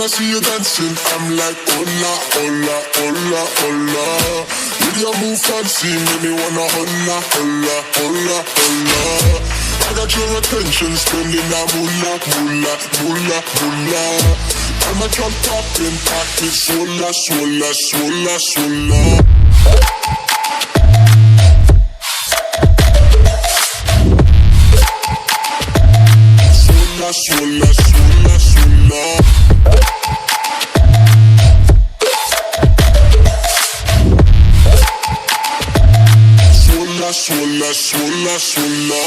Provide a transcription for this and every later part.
I see you dancing, I'm like, hola, hola, hola, hola. With your move fancy, make me wanna hola, hola, hola, hola. I got your attention, spending that moolah, moolah, moolah, moolah. I'm a drop popping, pocket, swola, swola, swola, swola. Swola, swola, swola, swola. Swola, swola, swola.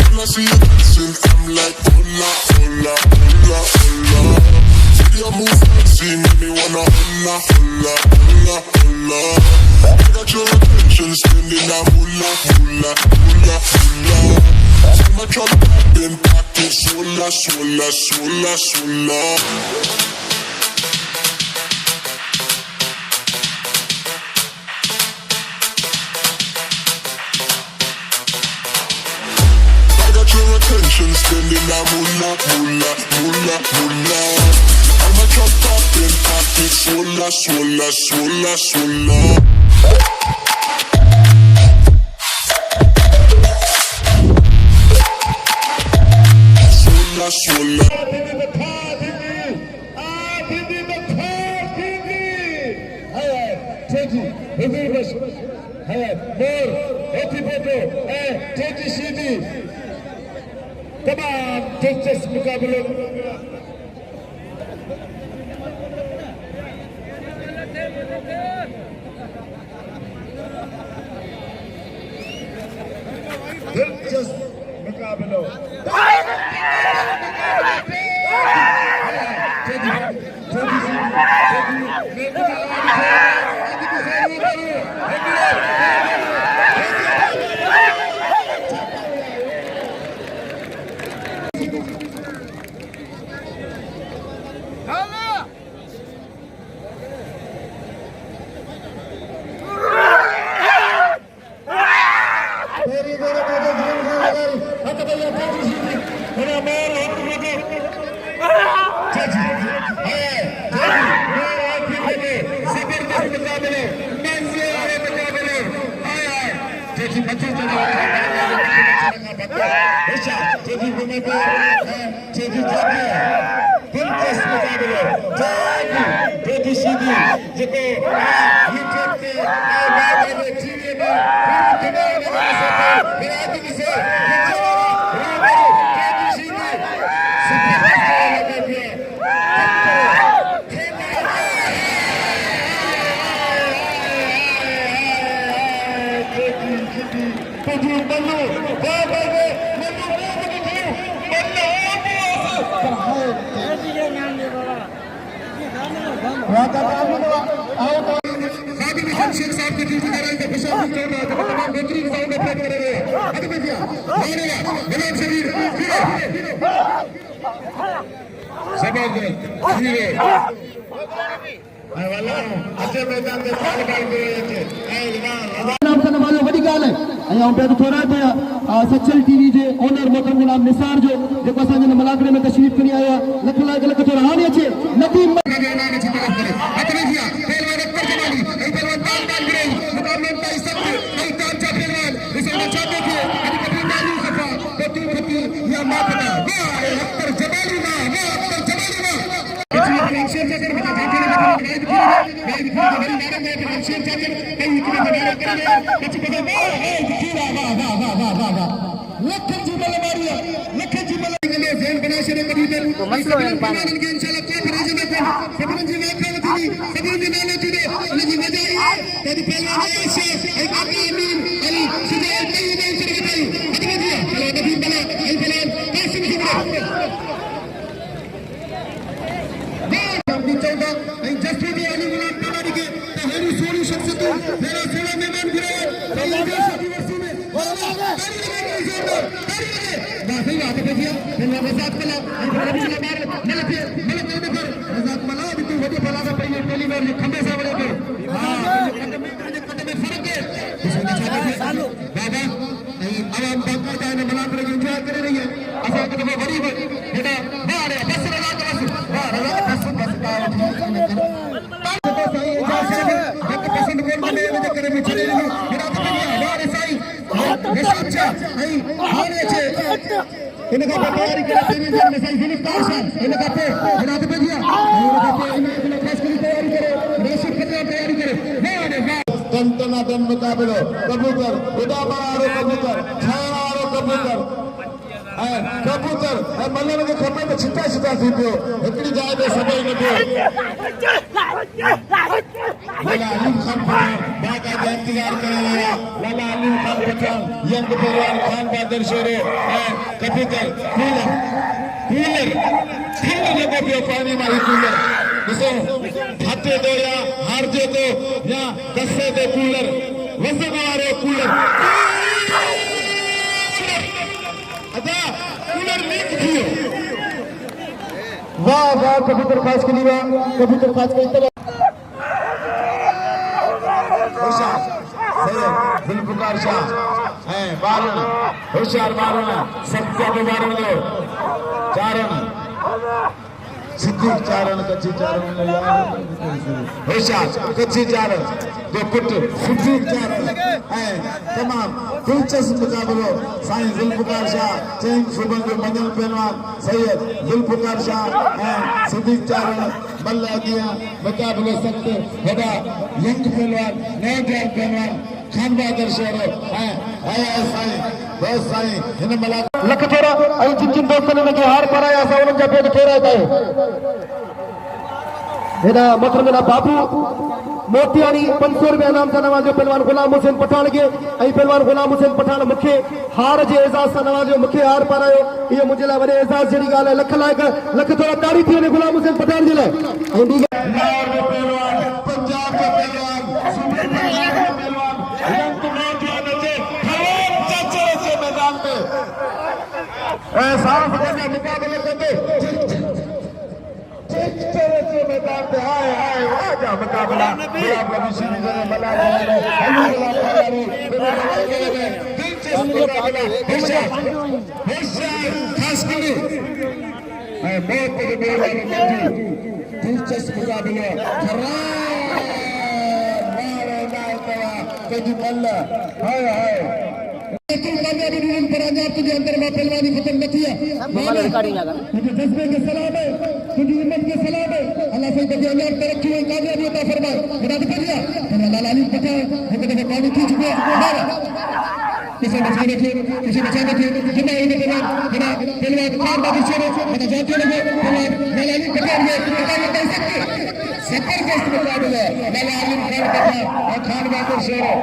When I see you dancing, I'm like, hola, hola, hola, hola. See your move fancy, make me wanna hola, hola, hola, hola. I got your attention, spending that moolah, moolah, moolah, moolah. See my drum popping, pocket, swola, swola, swola, swola. Your attention, spending that moolah, moolah, moolah, moolah. I'm a drop popping, pocket, swola, swola, swola, swola. Swola, swola. तमाम दिलचस्प मुकाबलों दिलचस्प मुकाबलों सचल TV जे owner मोहतरम गुलाम निसार जो जेको असांजे मलाखड़े में तशरीफ खणी आया लख लाख लख थोरा हाणे अचे नदीम खंबे सां वड़े पियो आवाम बाकायदा इन मलाखरे की इंतजार करे रही है असा एक दफा वरी बेटा वाह रे बस रजा बस वाह रजा बस बस साईं एजाज एक पसंद बोल में ने करे में चले बेटा वाह रे साईं अच्छा नहीं हाने छे इनका तैयारी करे टेलीविजन में साईं दिलीप काशा इनका पे बेटा भैया इनका पे इनका खास की तैयारी करे रेशम की तैयारी करे वाह रे वाह टंटना दन मुकाबलो कबूतर बेटा मारो कबूतर छारो कबूतर कबूतर मल्लर के खपे में छिटा छिटा थी पियो एकड़ी जाए दे सभई न पियो लाला अली खान पठान बाकायदा इंतजार करे लाला अली खान पठान यंग पहलवान खान बहादुर शेरे कबूतर कूलर ठीक लगे पियो पानी मारी कूलर ॾिसो फाटे दो या हार जे दो या कसे दे कूलर वज़न वारो कूलर अदा कूलर लीक थियो वाह वाह कबूतर खास के लिए कबूतर खास के तरह होशियार सैयद जुल्फकार शाह हैं बारण होशियार बारण सत्य के बारण लो चारण सिद्धि चारण कच्ची चारण होशियार कच्ची चारण जो पुट सिद्धि चारण है तमाम दिलचस्प मुकाबलो साईं जुल्फकार शाह चैन सुबह जो मजल पहलवान सैयद जुल्फकार शाह है सिद्धि चारण मल्ल दिया मुकाबले सख्त हेडा यंग पहलवान नौजवान पहलवान खान बहादुर शेरो है साईं बस साईं हिन मला लख थोड़ा ऐं जिन जिन दोस्तनि में हार पाराया असां उन्हनि जा पेट फेराए आहियूं हेॾा मथर में बाबू मोतियाणी 500 रुपया इनाम सां नवाज़ियो पहलवान गुलाम हुसैन पठान खे ऐं पहलवान गुलाम हुसैन पठान मूंखे हार जे एज़ाज़ सां नवाज़ियो मूंखे हार पारायो इहो मुंहिंजे लाइ वॾे एज़ाज़ जहिड़ी ॻाल्हि आहे लख लाइक़ लख थोरा ताड़ी थी वञे गुलाम हुसैन पठान जे लाइ पंजाब जो पहलवान सूबे पंजाब जो पहलवान नौजवान अचे मैदान में साफ जगह मुकाबले करते मैदान पे आए आए वाजा मुकाबला गुलाम नबी श्री खास करे बहुत दिलचस्प मुकाबला हाय हाय कामयाबी पंजाब के अंदर में पहलवानी खत्म न किया तुझे जज्बे के सलाम है तुझे हिम्मत के सलाम है अल्लाह से कभी अल्लाह तरक्की और कामयाबी अता फरमाए खुदा की फरिया लाला अली पठान एक दफे पानी खींच गया किसी बचाने थे जितना इन्हें बिना पहलवान खान बहादुर शेरे बता जाते लगे पहलवान लाला अली पठान ये सफर के मुकाबले लाला अली खान पठान और खान बहादुर शेरे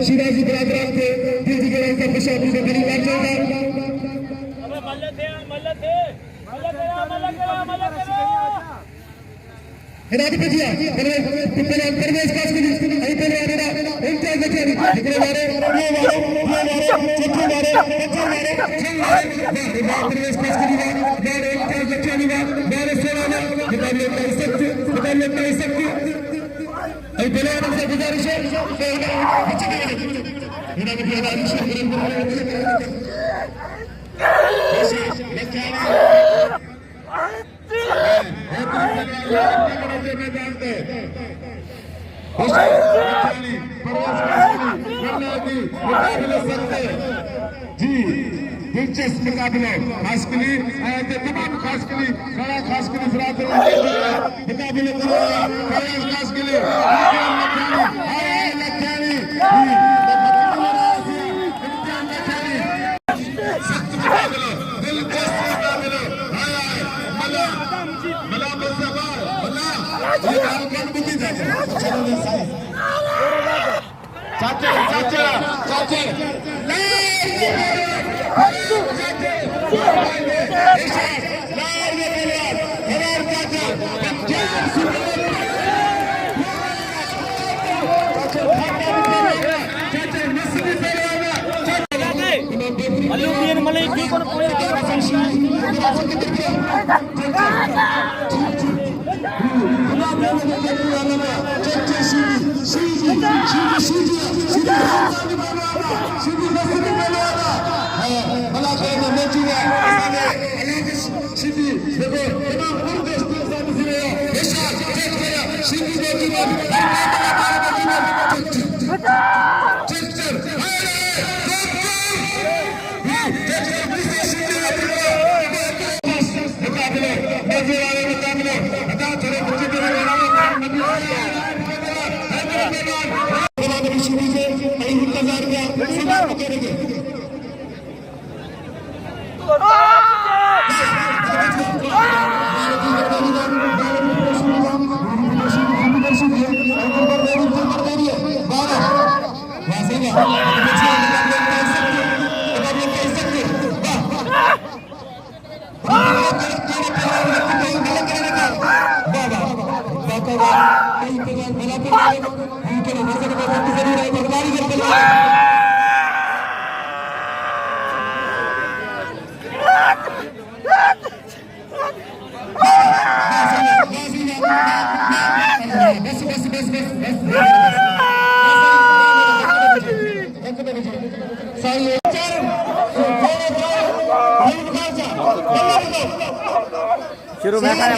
शिराजी बरादरान थे दिल की गहराई से पेशाब से परिवार चलता हिदायत कीजिए परवेश खास की आई पहले आने इंतजार देखिए निकले वाले परवेश खास की बारे इंतजार देखिए बारे सेवाना मुकाबले में सकती आई पहले आने से गुजारिश है हिदायत की गुजारिश है जी दिलचस्प मुकाबले खास के लिए तमाम खास के लिए खड़ा खास के लिए मुकाबले खास के लिए चाचा चाचा चाचा शुरू में खाया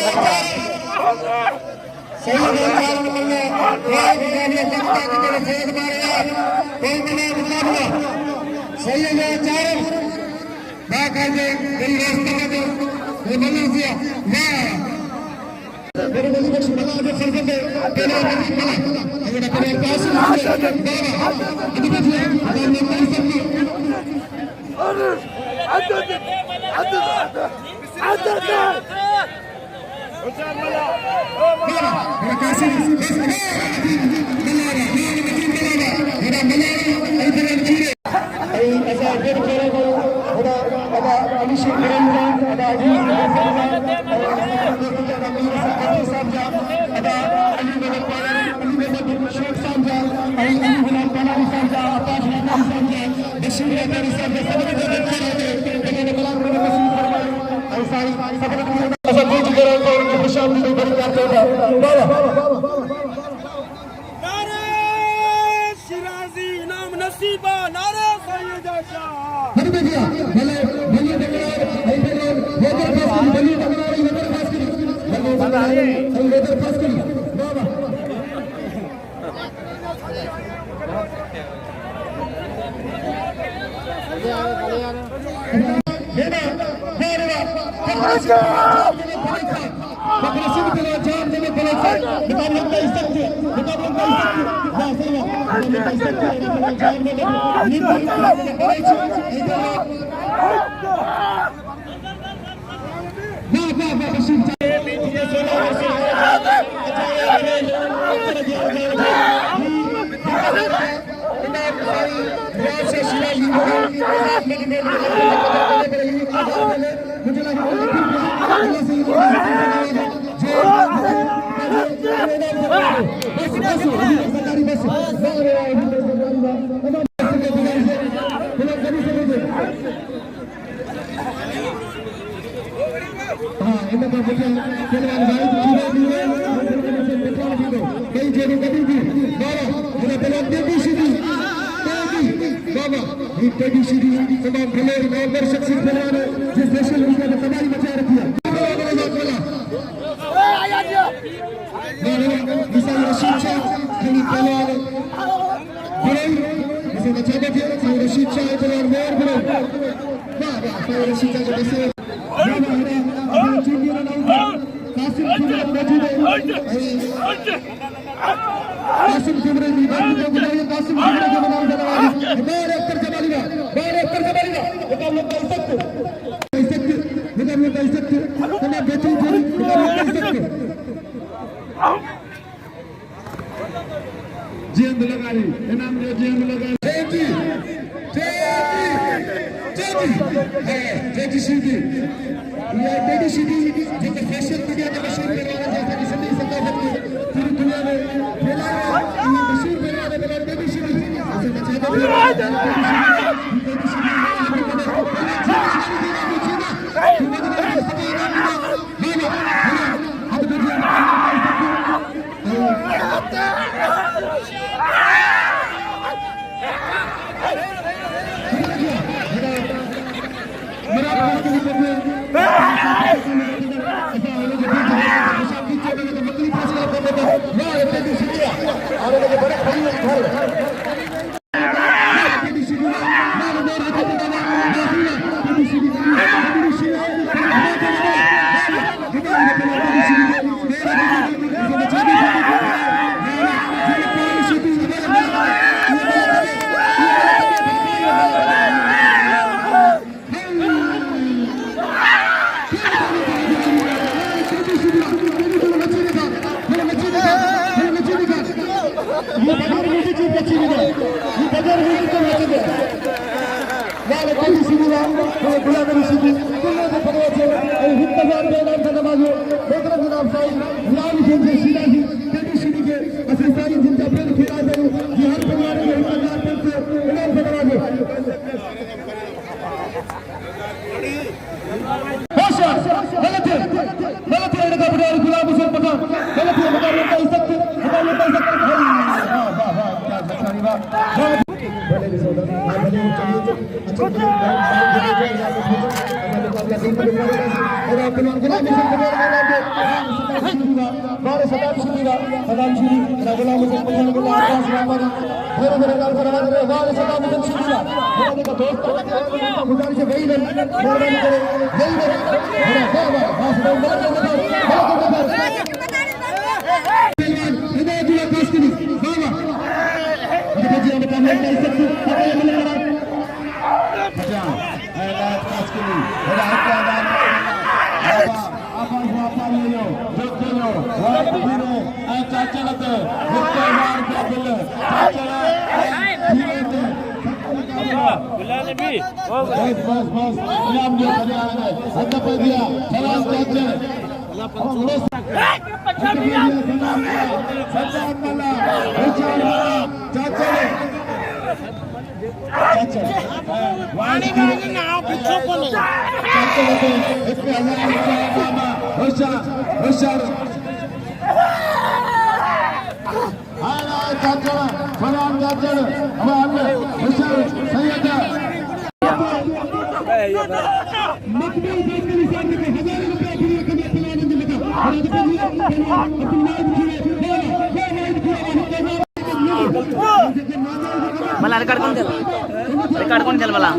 मला रिकॉर्ड कोण केलं मला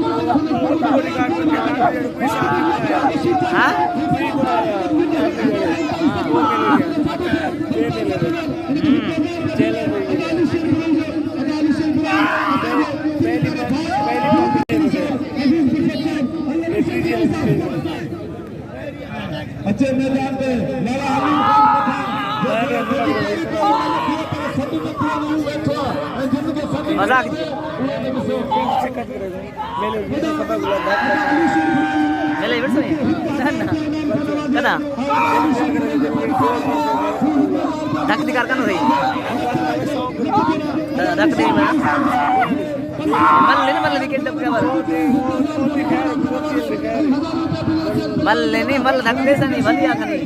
हा अच्छे मैदान पे मजाक मेले बिಡ್ಸೋನಿ ಕದಾ ಧಕ್ತಿ ಕಾರ್ಕನ ರही ಧಕ್ತಿ मल्ल विकेट मल्ल धक्के से नहीं बढ़िया करी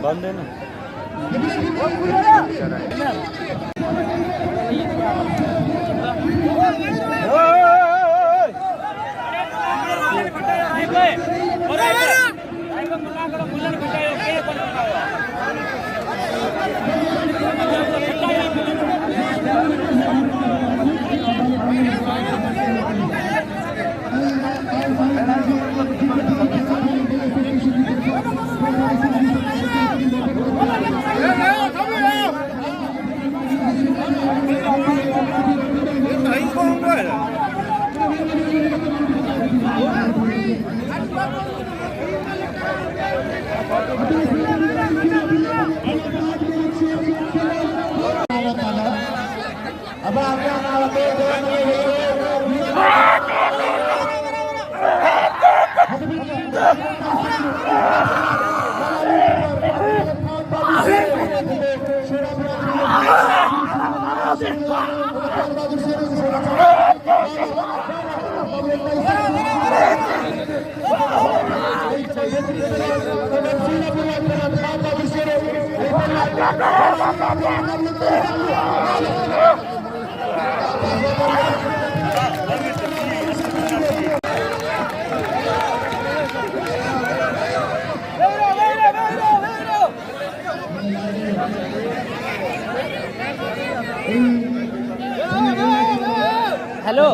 बंद है ना हेलो